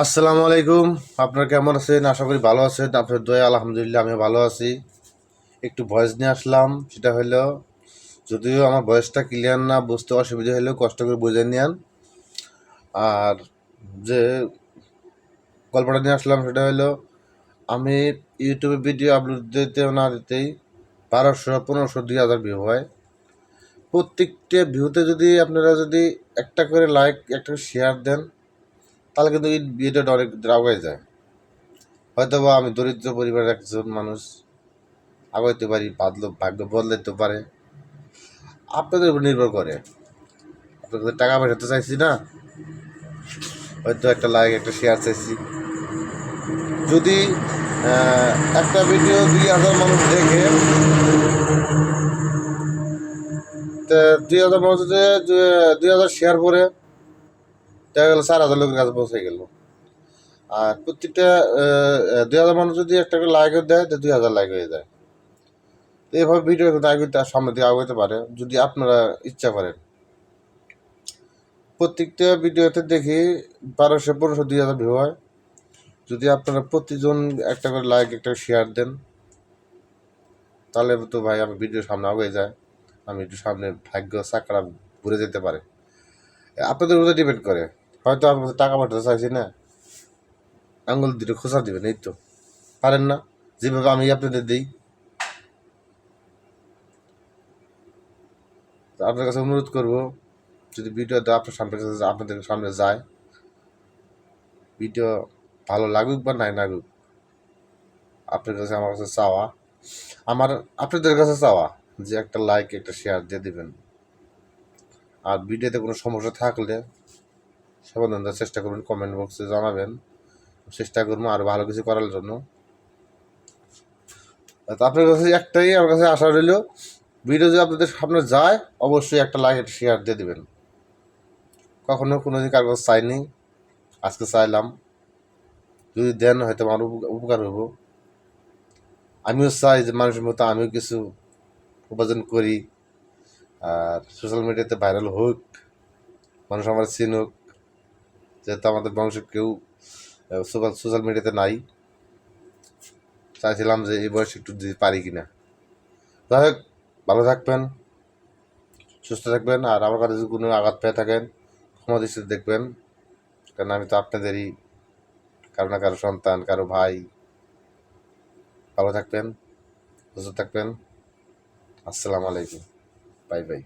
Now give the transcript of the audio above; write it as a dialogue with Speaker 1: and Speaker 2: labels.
Speaker 1: আসসালামু আলাইকুম। আপনারা কেমন আছেন? আশা করি ভালো আছেন। আপনার দয়া আলহামদুলিল্লাহ আমি ভালো আছি। একটু ভয়েস নিয়ে আসলাম, সেটা হলো যদিও আমার ভয়েসটা ক্লিয়ার না, বুঝতে অসুবিধা হলেও কষ্ট করে বুঝে নিন। আর যে গল্পটা নিয়ে আসলাম সেটা হলো আমি ইউটিউবে ভিডিও আপলোড দিতে না দিতেই 1200, 1500, 2000 ভিউ হয়। প্রত্যেকটা ভিউতে যদি আপনারা যদি একটা করে লাইক, একটা করে শেয়ার দেন, তাহলে কিন্তু এই ভিডিওটা অনেক আগে যায়। হয়তো বা আমি দরিদ্র পরিবারের একজন মানুষ, আগাইতে পারি, ভাগ্য বদলাইতে পারে। আপনাদের উপর নির্ভর করে। আপনাদের টাকা পয়সা তো চাইছি না, হয়তো একটা লাইক, একটা শেয়ার চাইছি। যদি একটা ভিডিও 2000 মানুষ দেখে, 2000 মানুষ যদি 2000 শেয়ার করে, দেখা গেল 4000 লোকের কাছে পৌঁছে গেল। আর প্রত্যেকটা 2000 মানুষ যদি একটা করে লাইক দেয়, তো 2000 লাইক হয়ে যায়। তো এইভাবে ভিডিও কিন্তু আগে সামনের দিকে আগাইতে পারে যদি আপনারা ইচ্ছা করেন। প্রত্যেকটা ভিডিওতে দেখি 1200, 1500, 2000 ভিউ হয়। যদি আপনারা প্রতিজন একটা করে লাইক, একটা শেয়ার দেন, তাহলে তো ভাই আমি ভিডিও সামনে আগে যায়, আমি একটু সামনে ভাগ্য চাকরা ঘুরে যেতে পারে। আপনাদের উপরে ডিপেন্ড করে। হয়তো আপনাদের টাকা পাঠাতে চাইছি না, আঙ্গুল দুটো খোঁচা দিবেন, এই তো পারেন না, যেভাবে আমি আপনাদের দিই। আপনার কাছে অনুরোধ করবো, যদি ভিডিওটা আপনাদের সামনে যায়, ভিডিও ভালো লাগুক বা নাই লাগুক, আপনার কাছে আমার কাছে চাওয়া, আমার আপনাদের কাছে চাওয়া যে একটা লাইক, একটা শেয়ার দিয়ে দিবেন। আর ভিডিওতে কোনো সমস্যা থাকলে সমাধান দেওয়ার চেষ্টা করবেন, কমেন্ট বক্সে জানাবেন। চেষ্টা করবো আরও ভালো কিছু করার জন্য। তো আপনার কাছে একটাই আমার কাছে আশা রইল, ভিডিও যদি আপনাদের সামনে যায়, অবশ্যই একটা লাইক, একটা শেয়ার দিয়ে দিবেন। কখনো কোনো দিন কারো কাছে চাইনি, আজকে চাইলাম। যদি দেন হয়তো আমার উপকার হবো। আমিও চাই যে মানুষের মতো আমিও কিছু উপার্জন করি, আর সোশ্যাল মিডিয়াতে ভাইরাল হোক, মানুষ আমার চিনুক। যেহেতু আমাদের বংশের কেউ সোশ্যাল মিডিয়াতে নাই, চাইছিলাম যে এই বয়সে একটু যদি পারি কিনা। যাই হোক, ভালো থাকবেন, সুস্থ থাকবেন। আর আমার কাছে যদি কোনো আঘাত পেয়ে থাকেন, ক্ষমা দৃষ্টিতে দেখবেন, কারণ আমি তো আপনাদেরই কারো না কারো সন্তান, কারো ভাই। ভালো থাকবেন, সুস্থ থাকবেন। আসসালামু আলাইকুম। Bye bye.